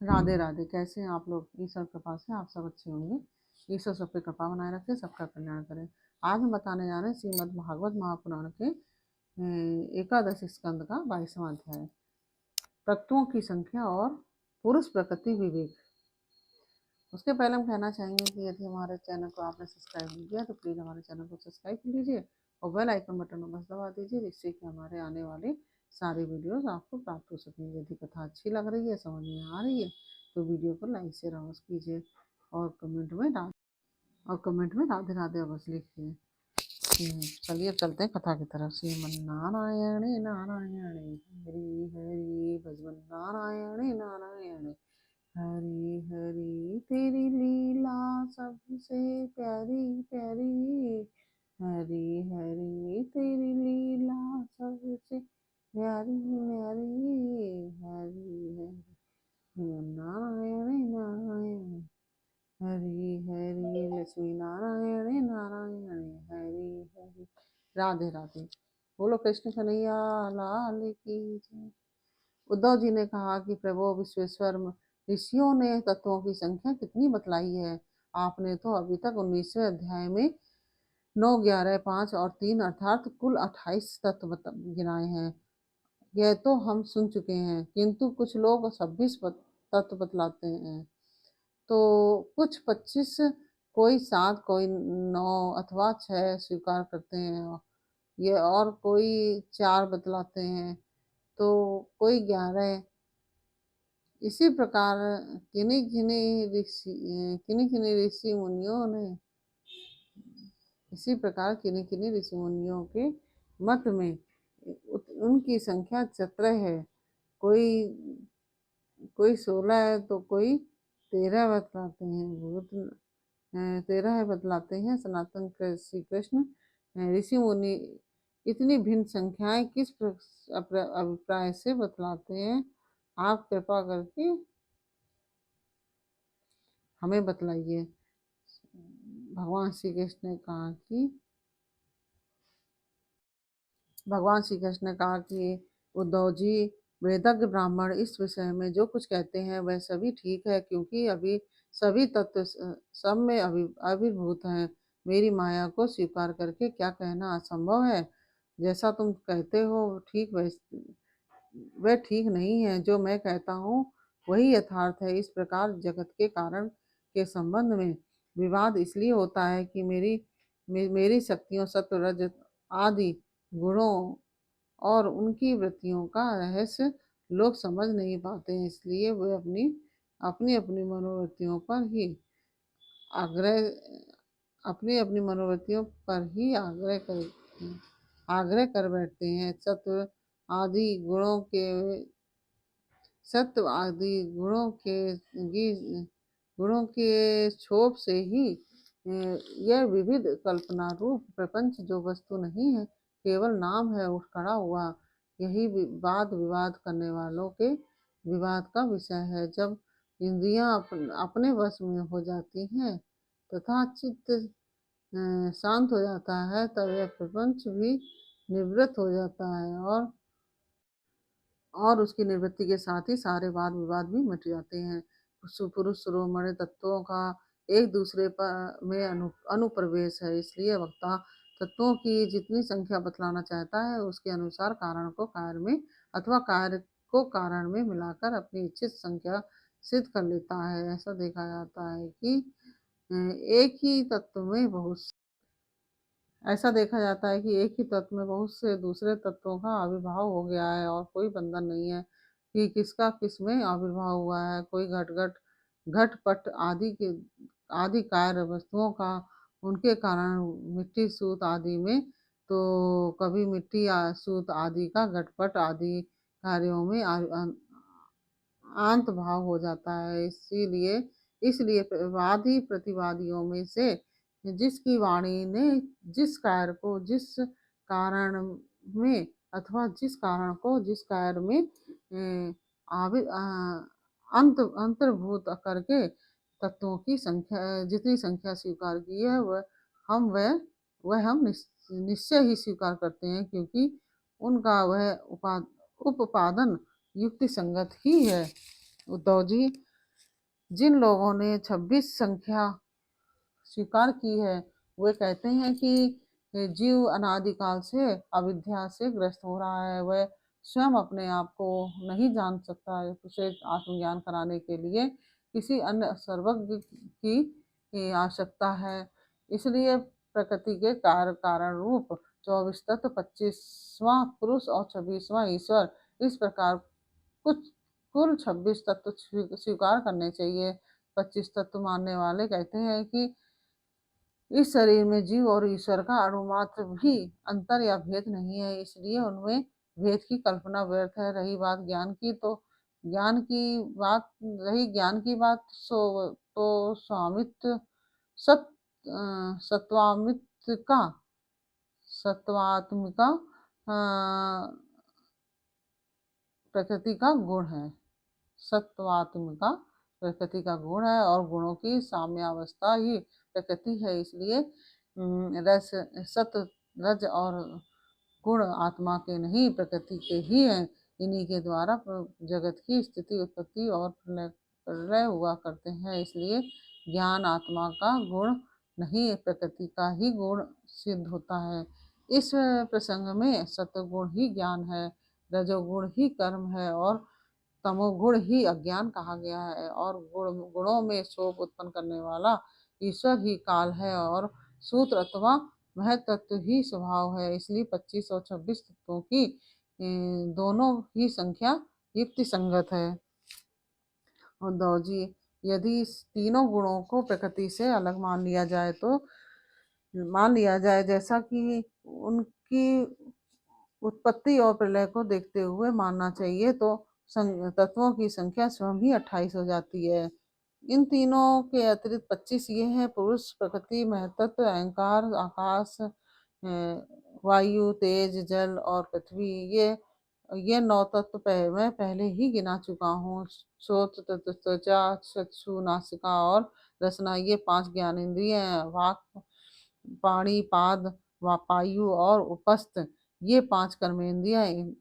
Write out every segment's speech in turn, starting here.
राधे राधे। कैसे हैं आप लोग? ईश्वर कृपा से आप सब अच्छे होंगे। ईश्वर सब पे कृपा बनाए रखे, सबका कल्याण करे। आज हम बताने जा रहे हैं श्रीमद् भागवत महापुराण के एकादश स्कंद का 22वां अध्याय, तत्वों की संख्या और पुरुष प्रकृति विवेक। उसके पहले हम कहना चाहेंगे कि यदि हमारे चैनल को आपने सब्सक्राइब नहीं किया तो प्लीज़ हमारे चैनल को सब्सक्राइब कर लीजिए और बेल आइकन बटन को बस दबा दीजिए, जिससे कि हमारे आने वाले सारे वीडियोस आपको प्राप्त हो सकें। यदि कथा अच्छी लग रही है, समझ में आ रही है, तो वीडियो को लाइक शेयर अवश्य कीजिए और कमेंट में राधे राधे अवश्य लिखिए। चलिए चलते हैं कथा की तरफ। श्रीमन्नारायणे नारायणे हरि हरि भजन नारायणे नारायणे हरी हरी, तेरी लीला सबसे प्यारी प्यारी। हरी हरी, तेरी लीला सबसे प्यारी प्यारी। हरी हरी नारायण नारायण हरी हरी, लक्ष्मी नारायण नारायण हरी हरी। राधे राधे। बोलो कृष्ण कन्हैया लाल की जय। उद्धव जी ने कहा कि प्रभु विश्वेश्वर, ऋषियों ने तत्वों की संख्या कितनी बतलाई है? आपने तो अभी तक 19वें अध्याय में 9, 11, 5 और 3 अर्थात कुल 28 तत्व गिनाए हैं। यह तो हम सुन चुके हैं, किंतु कुछ लोग 26 तत्व बतलाते हैं। तो कुछ 25, कोई 7, कोई 9 अथवा 6 स्वीकार करते हैं, ये और कोई 4 बतलाते हैं, तो कोई 11। इसी प्रकार किन्हीं ऋषि मुनियों ने इसी प्रकार किन्हीं ऋषि मुनियों के मत में उनकी संख्या 17 है। कोई कोई 16 है तो कोई 13 बतलाते हैं। भूत 13 है बतलाते हैं। सनातन श्री कृष्ण ऋषि मुनि इतनी भिन्न संख्याएं किस अभिप्राय से बतलाते हैं? आप कृपा करके हमें बतलाइए। भगवान श्री कृष्ण ने कहा कि उद्धव जी, वेदज्ञ ब्राह्मण इस विषय में जो कुछ कहते हैं वह सभी ठीक है, क्योंकि अभी सभी तत्व सब में आविर्भूत हैं। मेरी माया को स्वीकार करके क्या कहना असंभव है। जैसा तुम कहते हो ठीक वह ठीक नहीं है। जो मैं कहता हूँ वही यथार्थ है। इस प्रकार जगत के कारण के संबंध में विवाद इसलिए होता है कि मेरी शक्तियों, सत्व, रज आदि गुणों और उनकी वृत्तियों का रहस्य लोग समझ नहीं पाते हैं। इसलिए वे अपनी अपनी अपनी मनोवृत्तियों पर ही आग्रह अपनी अपनी मनोवृत्तियों पर ही आग्रह कर बैठते हैं। आदि गुणों के सत्व आदि गुणों के क्षोभ से ही यह विविध कल्पना रूप प्रपंच, जो वस्तु नहीं है केवल नाम है, उठ खड़ा हुआ। यही वाद विवाद करने वालों के विवाद का विषय है। जब इंद्रियां अपने वश में हो जाती हैं तथा चित्त शांत हो जाता है, तब यह प्रपंच भी निवृत्त हो जाता है और उसकी निवृत्ति के साथ ही सारे वाद विवाद भी मिट जाते हैं। पुरुष शिरोमणि तत्वों का एक दूसरे पर में अनुप्रवेश है। इसलिए वक्ता तत्वों की जितनी संख्या बतलाना चाहता है उसके अनुसार कारण को कार्य में अथवा कार्य को कारण में मिलाकर अपनी इच्छित संख्या सिद्ध कर लेता है। ऐसा देखा जाता है कि एक ही तत्व में बहुत ऐसा देखा जाता है कि एक ही तत्व में बहुत से दूसरे तत्वों का आविर्भाव हो गया है और कोई बंधन नहीं है कि किसका किस में आविर्भाव हुआ है। कोई घटपट आदि कार्य वस्तुओं का उनके कारण मिट्टी सूत आदि में, तो कभी मिट्टी सूत आदि का घटपट आदि कार्यों में आंत भाव हो जाता है। इसीलिए इसलिए वादी प्रतिवादियों में से जिसकी वाणी ने जिस कार्य को जिस कारण में अथवा जिस कारण को जिस कार्य में अंतर्भूत करके तत्वों की संख्या जितनी संख्या स्वीकार की है वह हम निश्चय ही स्वीकार करते हैं, क्योंकि उनका वह उपादान युक्ति संगत ही है। उद्धव जी, जिन लोगों ने 26 संख्या स्वीकार की है वे कहते हैं कि जीव अनादिकाल से अविद्या से ग्रस्त हो रहा है। वह स्वयं अपने आप को नहीं जान सकता है। उसे आत्मज्ञान कराने के लिए किसी अन्य सर्वज्ञ की आवश्यकता है। इसलिए प्रकृति के कारण रूप 24 तत्व, 25वां पुरुष और 26वां ईश्वर, इस प्रकार कुछ कुल 26 तत्व स्वीकार करने चाहिए। 25 तत्व मानने वाले कहते हैं कि इस शरीर में जीव और ईश्वर का अणुमात्र भी अंतर या भेद नहीं है, इसलिए उनमें भेद की कल्पना व्यर्थ है। रही ज्ञान की बात, तो स्वामित्व सत्वात्मिका सत्वात्मिका प्रकृति का गुण है। सत्वात्मिका प्रकृति का गुण है और गुणों की साम्यावस्था ही प्रकृति है। इसलिए रस सत रज और गुण आत्मा के नहीं प्रकृति के ही हैं। इन्हीं के द्वारा जगत की स्थिति, उत्पत्ति और प्रलय हुआ करते हैं। इसलिए ज्ञान आत्मा का गुण नहीं प्रकृति का ही गुण सिद्ध होता है। इस प्रसंग में सत्वगुण ही ज्ञान है, रजोगुण ही कर्म है और तमोगुण ही अज्ञान कहा गया है। और गुणों में शोक उत्पन्न करने वाला ईश्वर ही काल है और सूत्र अथवा महतत्व ही स्वभाव है। इसलिए 25 और 26 तत्वों की दोनों ही संख्या युक्ति संगत है। उद्धव जी, यदि इस तीनों गुणों को प्रकृति से अलग मान लिया जाए, जैसा कि उनकी उत्पत्ति और प्रलय को देखते हुए मानना चाहिए, तो तत्वों की संख्या स्वयं ही 28 हो जाती है। इन तीनों के अतिरिक्त 25 ये हैं: पुरुष, प्रकृति, महतत्व, अहंकार, आकाश, वायु, तेज, जल और पृथ्वी। ये 9 तत्व मैं पहले ही गिना चुका हूँ। श्रोत्र, त्वचा, चक्षु, नासिका और रसना, ये 5 ज्ञानेंद्रिय हैं। वाक, पाणी, पाद, वायु और उपस्थ, ये 5 कर्मेंद्रिय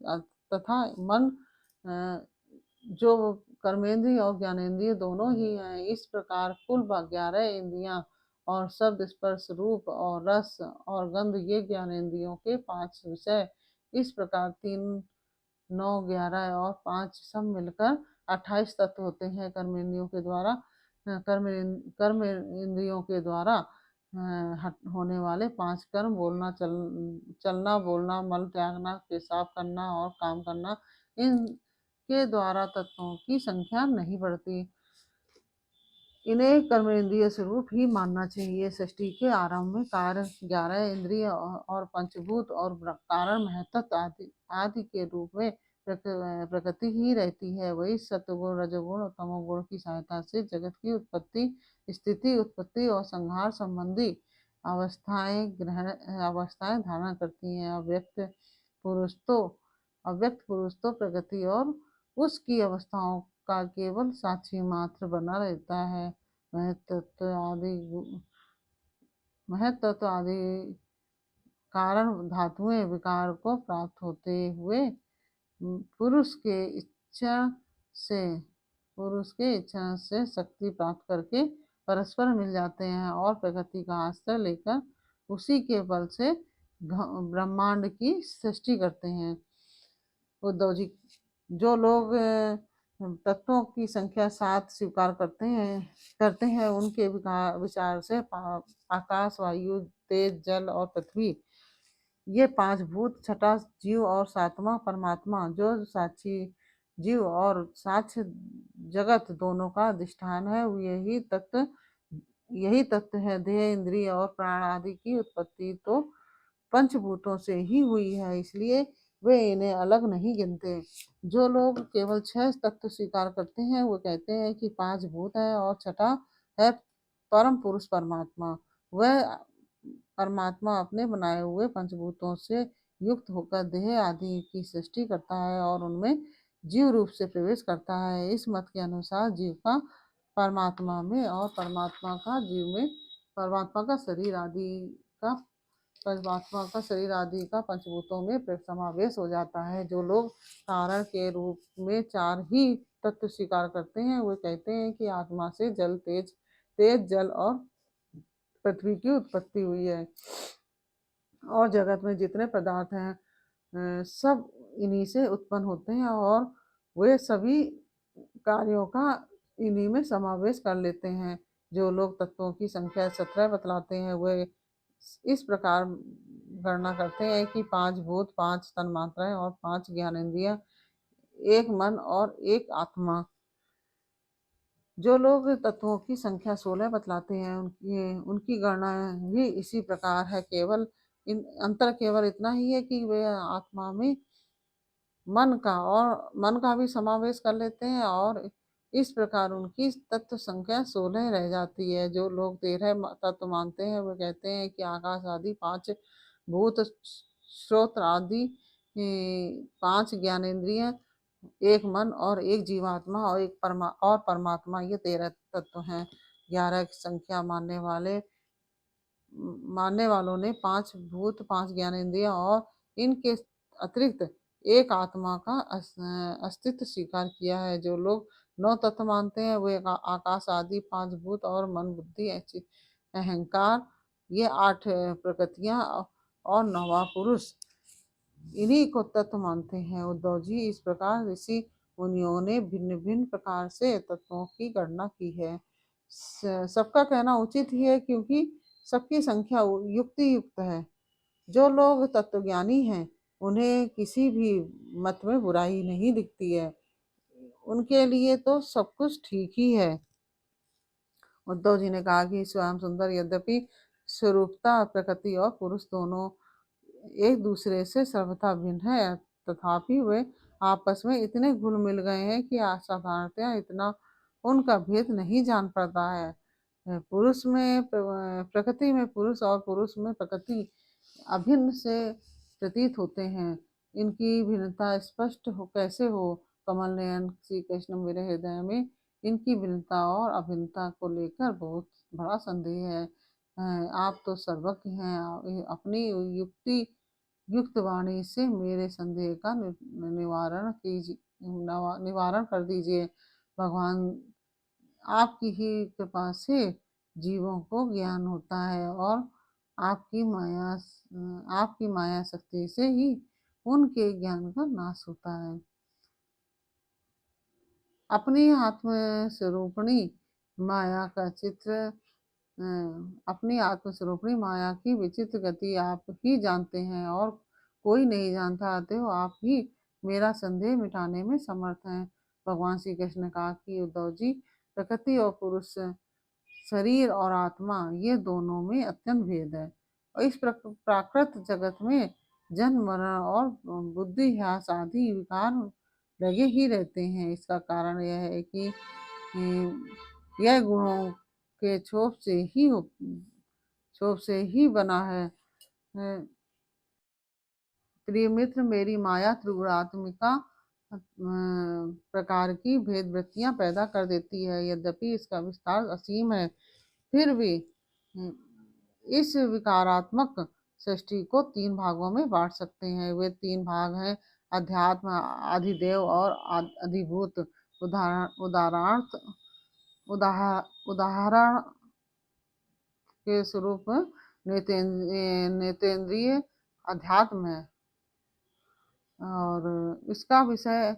तथा मन, जो कर्मेंद्रिय और ज्ञानेंद्रिय दोनों ही हैं। इस प्रकार कुल 11 इंद्रियां और शब्द, स्पर्श, रूप और रस और गंध, ये ज्ञानेंद्रियों के 5 विषय। इस प्रकार 3, 9, 11 और 5 सब मिलकर 28 तत्व होते हैं। कर्म इंद्रियों के द्वारा होने वाले 5 कर्म, चलना, बोलना, मल त्यागना, पेशाब करना और काम करना, इन के द्वारा तत्वों की संख्या नहीं बढ़ती। इन्हें कर्मेंद्रिय स्वरूप ही मानना चाहिए। सृष्टि के आरंभ में कार्य 11 इंद्रिय और पंचभूत और कारण महतत्व आदि के रूप में प्रकृति ही रहती है। वही सत्वगुण, रजोगुण और तमोगुण की सहायता से जगत की उत्पत्ति, स्थिति, उत्पत्ति और संहार संबंधी अवस्थाएं धारण करती हैं। अव्यक्त पुरुष तो प्रकृति और उसकी अवस्थाओं का केवल साक्षी मात्र बना रहता है। महतत्व आदि कारण धातुएं विकार को प्राप्त होते हुए पुरुष के इच्छा से शक्ति प्राप्त करके परस्पर मिल जाते हैं और प्रकृति का आश्रय लेकर उसी के बल से ब्रह्मांड की सृष्टि करते हैं। उद्धव जी, जो लोग तत्वों की संख्या 7 स्वीकार करते हैं उनके विचार से आकाश, वायु, तेज, जल और पृथ्वी, ये 5 भूत, 6ठा जीव और 7वां परमात्मा, जो साक्षी जीव और साक्ष्य जगत दोनों का अधिष्ठान है, यही तत्व है। देह, इंद्रिय और प्राण आदि की उत्पत्ति तो पंचभूतों से ही हुई है, इसलिए वे इन्हें अलग नहीं गिनते। जो लोग केवल 6 तत्व स्वीकार करते हैं वो कहते हैं कि 5 भूत है और 6ठा है परम पुरुष परमात्मा। वह परमात्मा अपने बनाए हुए पंचभूतों से युक्त होकर देह आदि की सृष्टि करता है और उनमें जीव रूप से प्रवेश करता है। इस मत के अनुसार जीव का परमात्मा में और परमात्मा का जीव में, परमात्मा का शरीर आदि का परमात्मा का शरीर आदि का पंचभूतों में समावेश हो जाता है। जो लोग कारण के रूप में चार ही तत्व स्वीकार करते हैं, वे कहते हैं कि आत्मा से जल तेज तेज जल और पृथ्वी की उत्पत्ति हुई है और जगत में जितने पदार्थ हैं सब इन्हीं से उत्पन्न होते हैं और वे सभी कार्यों का इन्हीं में समावेश कर लेते हैं। जो लोग तत्वों की संख्या 17 बतलाते हैं, वे इस प्रकार गणना करते हैं कि 5 भूत, 5 तन्मात्राएं और 5 ज्ञानेंद्रियां, एक मन और एक आत्मा। जो लोग तत्वों की संख्या 16 बतलाते हैं, उनकी उनकी गणना भी इसी प्रकार है। केवल अंतर केवल इतना ही है कि वे आत्मा में मन का भी समावेश कर लेते हैं और इस प्रकार उनकी तत्व संख्या 16 रह जाती है। जो लोग 13 तत्व मानते हैं, वे कहते हैं कि आकाश आदि 5 भूत, श्रोत्र आदि 5 ज्ञानेंद्रिय, एक मन और एक जीवात्मा और एक परमात्मा, ये 13 तत्व हैं। 11 की संख्या मानने वालों ने 5 भूत, 5 ज्ञानेंद्रिय और इनके अतिरिक्त एक आत्मा का अस्तित्व स्वीकार किया है। जो लोग 9 तत्व मानते हैं, वे आकाश आदि 5 भूत और मन, बुद्धि, अहंकार, ये 8 प्रकृतियां और 9वां पुरुष, इन्हीं को तत्व मानते हैं। उद्धव जी, इस प्रकार ऋषि मुनियों ने भिन्न भिन्न प्रकार से तत्वों की गणना की है। सबका कहना उचित ही है, क्योंकि सबकी संख्या युक्ति युक्त है। जो लोग तत्वज्ञानी हैं, उन्हें किसी भी मत में बुराई नहीं दिखती है। उनके लिए तो सब कुछ ठीक ही है। उद्धव जी ने कहा कि स्वयं सुंदर यद्यपि स्वरूपता प्रकृति और पुरुष दोनों एक दूसरे से सर्वथा भिन्न है, तथापि वे आपस में इतने घुल मिल गए हैं कि साधारणतया इतना उनका भेद नहीं जान पड़ता है। पुरुष में प्रकृति में पुरुष और पुरुष में प्रकृति अभिन्न से प्रतीत होते हैं। इनकी भिन्नता स्पष्ट हो कैसे हो? कमल नयन श्री कृष्ण, मेरे हृदय में इनकी भिन्नता और अभिन्नता को लेकर बहुत बड़ा संदेह है। आप तो सर्वज्ञ हैं, अपनी युक्ति युक्त वाणी से मेरे संदेह का निवारण कर दीजिए। भगवान, आपकी ही कृपा से जीवों को ज्ञान होता है और आपकी माया शक्ति से ही उनके ज्ञान का नाश होता है। अपनी आत्मस्वरूपिणी माया का चित्र अपनी आत्मस्वरूपिणी माया की विचित्र गति आप ही जानते हैं और कोई नहीं जानता, अतएव आप ही मेरा संदेह मिटाने में समर्थ हैं। भगवान श्री कृष्ण ने कहा कि उद्धव जी, प्रकृति और पुरुष, शरीर और आत्मा, ये दोनों में अत्यंत भेद है और इस प्राकृत जगत में जन्म, मरण और बुद्धि ह्रास आदि विकार लगे ही रहते हैं। इसका कारण यह है कि यह गुणों के क्षोभ से ही बना है। त्रिमित्र मेरी माया त्रिगुणात्मिका प्रकार की भेद वृत्तियां पैदा कर देती है। यद्यपि इसका विस्तार असीम है, फिर भी इस विकारात्मक सृष्टि को 3 भागों में बांट सकते हैं। वे 3 भाग हैं: अध्यात्म, अधिदेव और अधिभूत। उदाहरण के स्वरूप नेतेंद्रिय अध्यात्म है और इसका विषय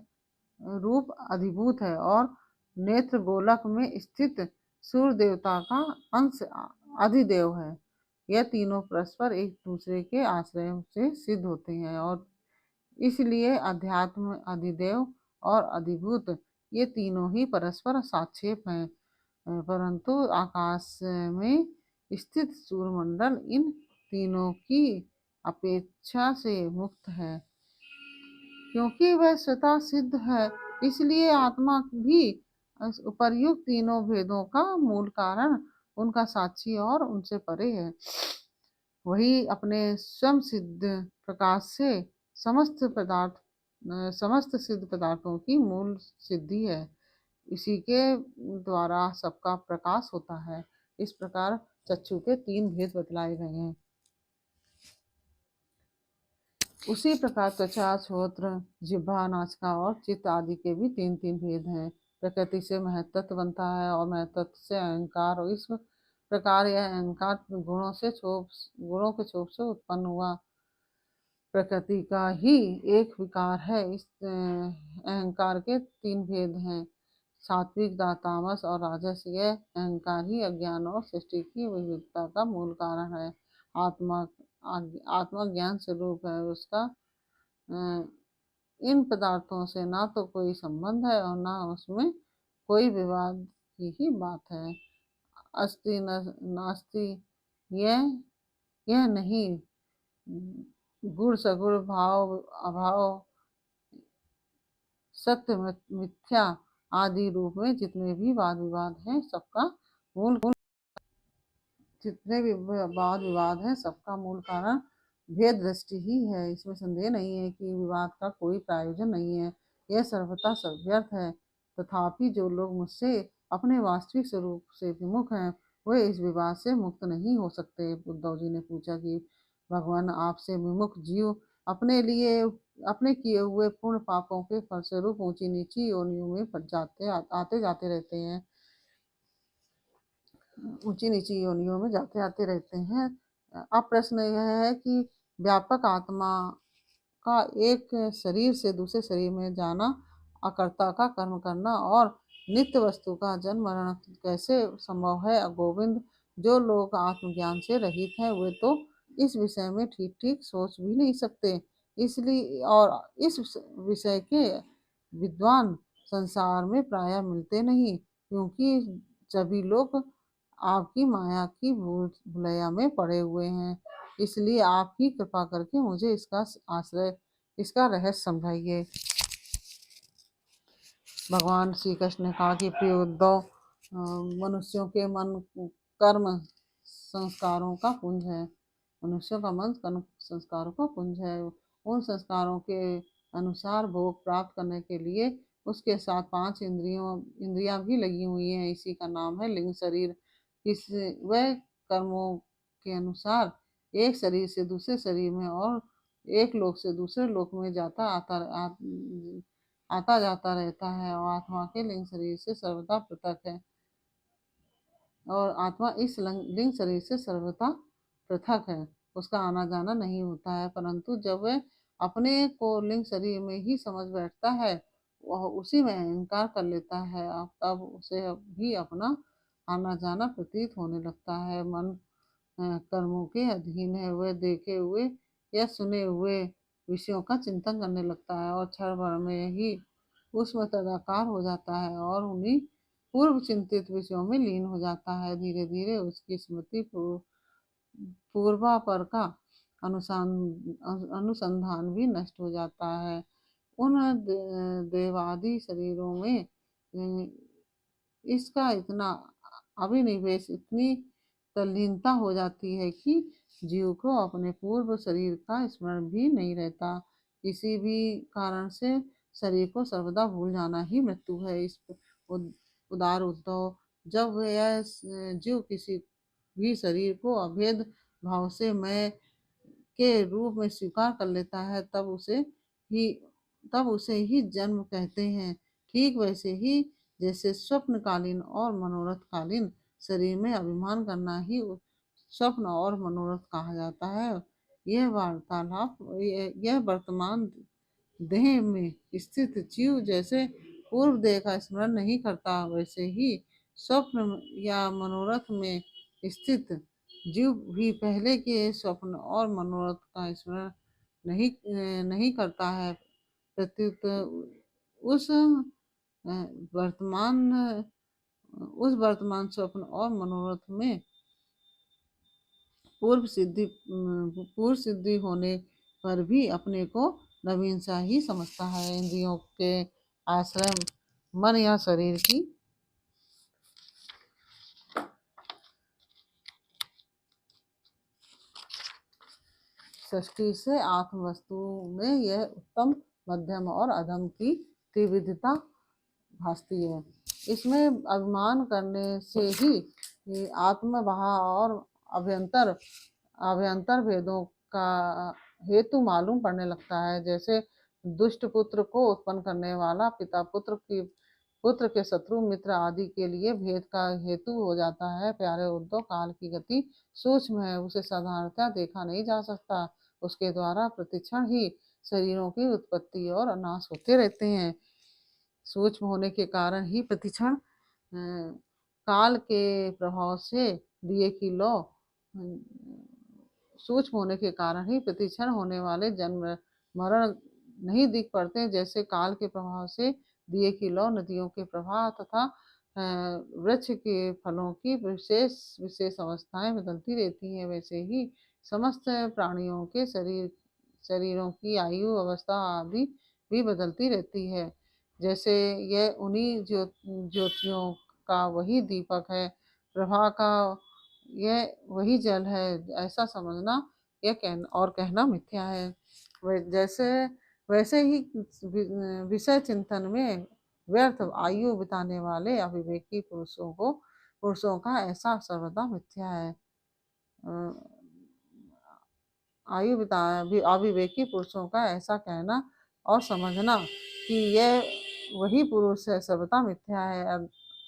रूप अधिभूत है और नेत्र गोलक में स्थित सूर्य देवता का अंश अधिदेव है। यह तीनों परस्पर एक दूसरे के आश्रय से सिद्ध होते हैं और इसलिए अध्यात्म, अधिदेव और अधिभूत, ये तीनों ही परस्पर साक्षेप हैं। परंतु आकाश में स्थित सूर्यमंडल इन तीनों की अपेक्षा से मुक्त है। क्योंकि वह स्वतः सिद्ध है, इसलिए आत्मा भी उपर्युक्त तीनों भेदों का मूल कारण, उनका साक्षी और उनसे परे है। वही अपने स्वयं सिद्ध प्रकाश से समस्त सिद्ध पदार्थों की मूल सिद्धि है। इसी के द्वारा सबका प्रकाश होता है। इस प्रकार चक्षु के 3 भेद बतलाए गए हैं। उसी प्रकार त्वचा, श्रोत्र, जिह्वा, नासिका और चित्त आदि के भी तीन तीन भेद हैं। प्रकृति से महत्त्व बनता है और महत्त्व से अहंकार, और इस प्रकार यह अहंकार गुणों के क्षोभ से उत्पन्न हुआ प्रकृति का ही एक विकार है। इस अहंकार के तीन भेद हैं, सात्विक, तामस और राजस। यह अहंकार ही अज्ञान और सृष्टि की विविधता का मूल कारण है। आत्मा आत्मा ज्ञान स्वरूप है, उसका इन पदार्थों से ना तो कोई संबंध है और ना उसमें कोई विवाद की ही बात है। अस्ति नास्ति, यह नहीं, गुण सगुण, भाव अभाव, सत्य मिथ्या आदि रूप में जितने भी वाद विवाद हैं सबका मूल जितने भी वाद विवाद हैं सबका मूल कारण भेद दृष्टि ही है। इसमें संदेह नहीं है कि विवाद का कोई प्रयोजन नहीं है, यह सर्वथा व्यर्थ है। तथापि जो लोग मुझसे अपने वास्तविक स्वरूप से विमुख हैं, वे इस विवाद से मुक्त नहीं हो सकते। उद्धव जी ने पूछा कि भगवान, आपसे विमुख जीव अपने किए हुए पूर्ण पापों के फलस्वरूप ऊंची नीची योनियों में आते जाते रहते हैं, ऊंची नीची योनियों में जाते आते रहते हैं। अब प्रश्न यह है कि व्यापक आत्मा का एक शरीर से दूसरे शरीर में जाना, अकर्ता का कर्म करना और नित्य वस्तु का जन्म मरण कैसे संभव है? गोविंद, जो लोग आत्मज्ञान से रहित हैं वे तो इस विषय में ठीक ठीक सोच भी नहीं सकते। इसलिए और इस विषय के विद्वान संसार में प्रायः मिलते नहीं, क्योंकि सभी लोग आपकी माया की भुलैया में पड़े हुए हैं। इसलिए आप ही कृपा करके मुझे इसका रहस्य समझाइए। भगवान श्री कृष्ण ने कहा कि प्रिय उद्धव, मनुष्यों के मन कर्म संस्कारों का पुंज है। मनुष्यों का मन कर्म संस्कारों का पुंज है। उन संस्कारों के अनुसार भोग प्राप्त करने के लिए उसके साथ 5 इंद्रियां भी लगी हुई हैं। इसी का नाम है लिंग शरीर। इस वह कर्मों के अनुसार एक शरीर से दूसरे शरीर में और एक लोक से दूसरे लोक में आता जाता रहता है, और आत्मा के लिंग शरीर से सर्वथा पृथक है और आत्मा इस लिंग शरीर से सर्वथा पृथक है। उसका आना जाना नहीं होता है, परंतु जब वह अपने को लिंग शरीर में ही समझ बैठता है, वह उसी में अहंकार कर लेता है, तब उसे भी अपना आना जाना प्रतीत होने लगता है। मन कर्मों के अधीन है, वह देखे हुए या सुने हुए विषयों का चिंतन करने लगता है और क्षण भर में ही उसमें तदाकार हो जाता है और उन्हीं पूर्व चिंतित विषयों में लीन हो जाता है। धीरे धीरे उसकी स्मृति पूर्वापर का अनुसंधान भी नष्ट हो जाता है। उन देवादि शरीरों में इसका इतना अभिनिवेश, इतनी तल्लीनता हो जाती है कि जीव को अपने पूर्व शरीर का स्मरण भी नहीं रहता। किसी भी कारण से शरीर को सर्वदा भूल जाना ही मृत्यु है। इस उदार उद्धव, जब यह जीव किसी भी शरीर को अभेद भाव से मैं के रूप में स्वीकार कर लेता है, तब उसे ही जन्म कहते हैं। ठीक वैसे ही जैसे स्वप्नकालीन और मनोरथकालीन शरीर में अभिमान करना ही स्वप्न और मनोरथ कहा जाता है। यह वर्तमान देह में स्थित जीव जैसे पूर्व देह का स्मरण नहीं करता, वैसे ही स्वप्न या मनोरथ में स्थित जीव भी पहले के स्वप्न और मनोरथ का स्मरण नहीं करता है। प्रत्युत उस वर्तमान स्वप्न और मनोरथ में पूर्व सिद्धि होने पर भी अपने को नवीन सा ही समझता है। इंद्रियों के आश्रय मन या शरीर की सृष्टि से आत्म वस्तु में यह उत्तम, मध्यम और अधम की त्रिविधता भासती है। इसमें अभिमान करने से ही आत्म बाह्य और अभ्यंतर भेदों का हेतु मालूम पड़ने लगता है। जैसे दुष्ट पुत्र को उत्पन्न करने वाला पिता पुत्र के शत्रु मित्र आदि के लिए भेद का हेतु हो जाता है। प्यारे उद्धव, काल की गति सूक्ष्म है, उसे साधारणतः देखा नहीं जा सकता। उसके द्वारा प्रतिक्षण ही शरीरों की उत्पत्ति और नाश होते रहते हैं। सूक्ष्म होने के कारण ही प्रतिक्षण काल के प्रभाव से दिए की लौ सूक्ष्म होने के कारण ही प्रतिक्षण होने वाले जन्म मरण नहीं दिख पड़ते। जैसे काल के प्रभाव से दिए की लौ नदियों के प्रवाह तथा वृक्ष के फलों की विशेष विशेष अवस्थाएं बदलती रहती हैं, वैसे ही समस्त प्राणियों के शरीरों की आयु अवस्था आदि भी बदलती रहती है। जैसे यह उन्हीं ज्योतियों का वही दीपक है, प्रभा का यह वही जल है, ऐसा समझना और कहना मिथ्या है। जैसे वैसे ही विषय चिंतन में व्यर्थ आयु बिताने वाले अविवेकी पुरुषों का ऐसा सर्वदा मिथ्या है। अविवेकी पुरुषों का ऐसा कहना और समझना कि यह वही पुरुष है, सर्वथा मिथ्या है।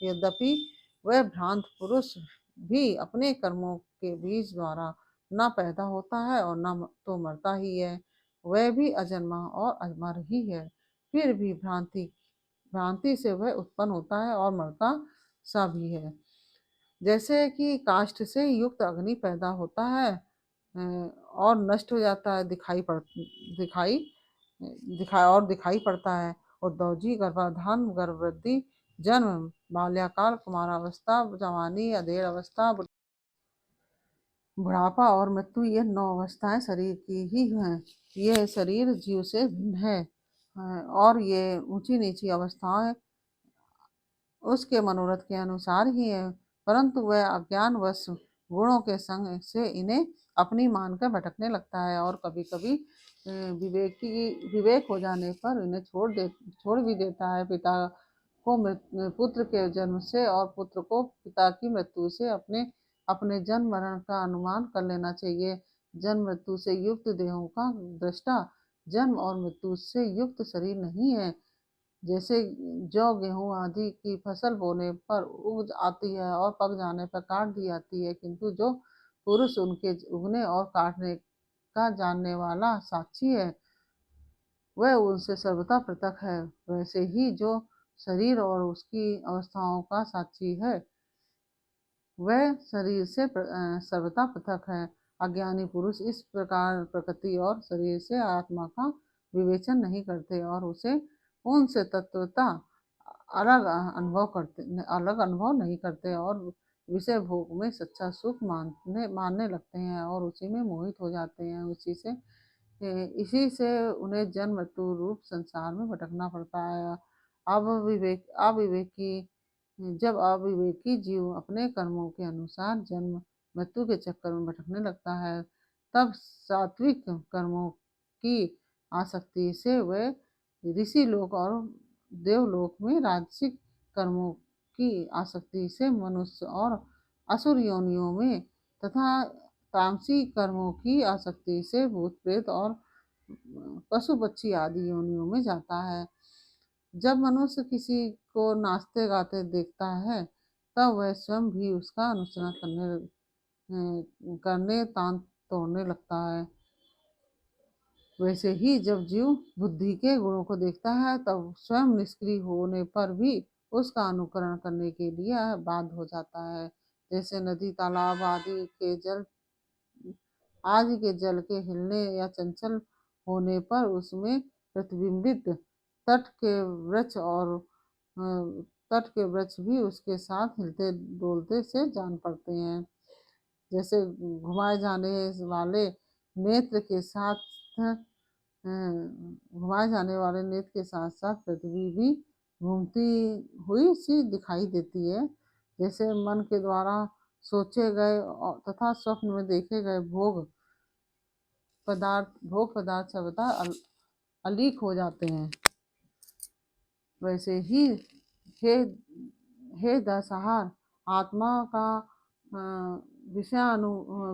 यद्यपि वह भ्रांत पुरुष भी अपने कर्मों के बीज द्वारा न पैदा होता है और न तो मरता ही है, वह भी अजन्मा और अमर ही है। फिर भी भ्रांति से वह उत्पन्न होता है और मरता सा भी है। जैसे कि काष्ठ से युक्त अग्नि पैदा होता है और नष्ट हो जाता है, दिखाई पड़ता है। उद्धव जी, गर्भाधान, गर्भवृद्धि, जन्म, बाल्याकाल, कुमारावस्था, जवानी, अधेड़ अवस्था, बुढ़ापा और मृत्यु, ये 9 अवस्थाएं शरीर की ही हैं। यह शरीर जीव से भिन्न है और ये ऊंची नीची अवस्थाएं उसके मनोरथ के अनुसार ही है, परंतु वह अज्ञानवश गुणों के संग से इन्हें अपनी मानकर भटकने लगता है और कभी कभी विवेक हो जाने पर इन्हें छोड़ भी देता है। पिता को पुत्र के जन्म से और पुत्र को पिता की मृत्यु से अपने अपने जन्म मरण का अनुमान कर लेना चाहिए। जन्म मृत्यु से युक्त देहों का दृष्टा जन्म और मृत्यु से युक्त शरीर नहीं है। जैसे जौ, गेहूं आदि की फसल बोने पर उग आती है और पक जाने पर काट दी जाती है, किंतु जो पुरुष उनके उगने और काटने का जानने वाला साक्षी है, वह उनसे सर्वथा पृथक है। वैसे ही जो शरीर और उसकी अवस्थाओं का साक्षी है, वह शरीर से सर्वथा पृथक है। अज्ञानी पुरुष इस प्रकार प्रकृति और शरीर से आत्मा का विवेचन नहीं करते और उसे उनसे तत्वता अलग अनुभव नहीं करते और विषय भोग में सच्चा सुख मानने लगते हैं और उसी में मोहित हो जाते हैं। इसी से उन्हें जन्म मृत्यु रूप संसार में भटकना पड़ता है। जब अविवेकी जीव अपने कर्मों के अनुसार जन्म मृत्यु के चक्कर में भटकने लगता है, तब सात्विक कर्मों की आसक्ति से वह ऋषि लोक और देवलोक में, राजसिक कर्मों की आसक्ति से मनुष्य और असुर योनियों में तथा तामसिक कर्मों की आसक्ति से भूत प्रेत और पशु पक्षी आदि योनियों में जाता है। जब मनुष्य किसी को नाचते गाते देखता है, तब वह स्वयं भी उसका अनुसरण करने तान तोड़ने लगता है। वैसे ही जब जीव बुद्धि के गुणों को देखता है, तब स्वयं निष्क्रिय होने पर भी उसका अनुकरण करने के लिए बाध्य हो जाता है। जैसे नदी, तालाब आदि के जल के हिलने या चंचल होने पर उसमें प्रतिबिंबित तट के वृक्ष भी उसके साथ हिलते डोलते से जान पड़ते हैं। जैसे घुमाए जाने वाले नेत्र के साथ पृथ्वी भी घूमती हुई सी दिखाई देती है। जैसे मन के द्वारा सोचे गए तथा स्वप्न में देखे गए भोग पदार्थ सर्वथा अलीक हो जाते हैं। वैसे ही हे दशहार, आत्मा का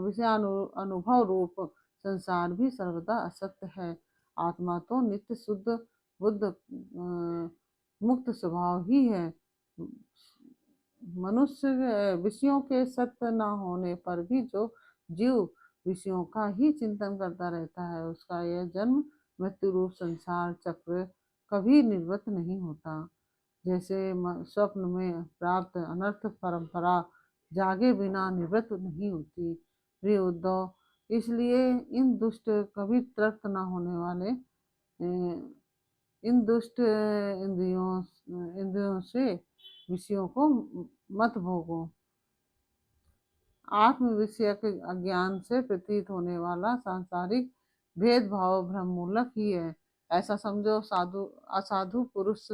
विषयानुभव रूप संसार भी सर्वदा असत्य है। आत्मा तो नित्य शुद्ध बुद्ध मुक्त स्वभाव ही है। मनुष्य विषयों के सत्य न होने पर भी जो जीव विषयों का ही चिंतन करता रहता है, उसका यह जन्म मृत्यु रूप संसार चक्र कभी निवृत्त नहीं होता। जैसे स्वप्न में प्राप्त अनर्थ परंपरा जागे बिना निवृत्त नहीं होती। प्रिय उद्धव, इसलिए इन दुष्ट कभी तृप्त न होने वाले इन दुष्ट इंद्रियों से विषयों को मत भोगो। आत्म विषयक अज्ञान से प्रतीत होने वाला सांसारिक भेदभाव भ्रममूलक ही है। ऐसा समझो, असाधु पुरुष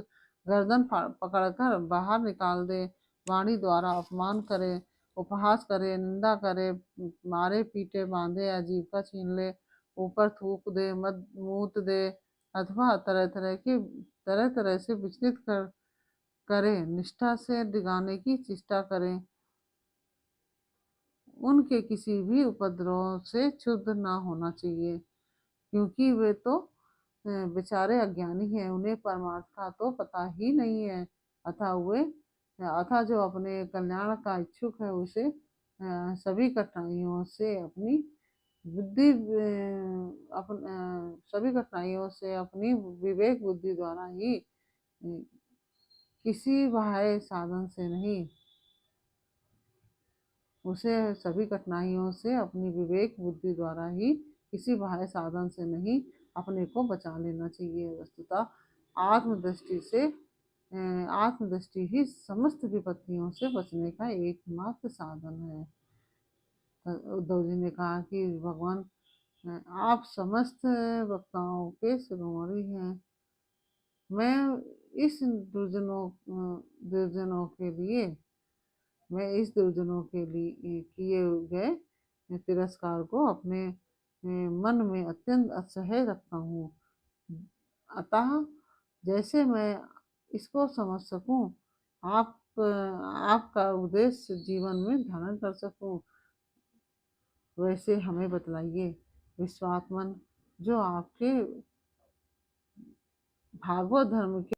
गर्दन पकड़कर बाहर निकाल दे, वाणी द्वारा अपमान करे, उपहास करे, निंदा करे, मारे पीटे, बांधे या जीविका छीन ले, ऊपर थूक दे, मद मूत दे, अथवा तरह तरह से विचलित करे, निष्ठा से डिगाने की चेष्टा करें, उनके किसी भी उपद्रव से क्षुब्ध ना होना चाहिए, क्योंकि वे तो बेचारे अज्ञानी हैं, उन्हें परमार्थ का तो पता ही नहीं है। अतः जो अपने कल्याण का इच्छुक है, उसे सभी कठिनाइयों से अपनी विवेक बुद्धि द्वारा ही, किसी बाह्य साधन से नहीं, उसे सभी कठिनाइयों से अपनी विवेक बुद्धि द्वारा ही, किसी बाह्य साधन से नहीं, अपने को बचा लेना चाहिए। वस्तुतः आत्मदृष्टि ही समस्त विपत्तियों से बचने का एकमात्र साधन है। उद्धव जी ने कहा कि भगवान, आप समस्त वक्ताओं के शिरोमणि हैं। मैं इस दुर्जनों के लिए किए गए तिरस्कार को अपने मन में अत्यंत असह्य रखता हूँ। अतः जैसे मैं इसको समझ सकूं, आपका उद्देश्य जीवन में धारण कर सकूं, वैसे हमें बतलाइए। विश्वात्मन, जो आपके भागवत धर्म के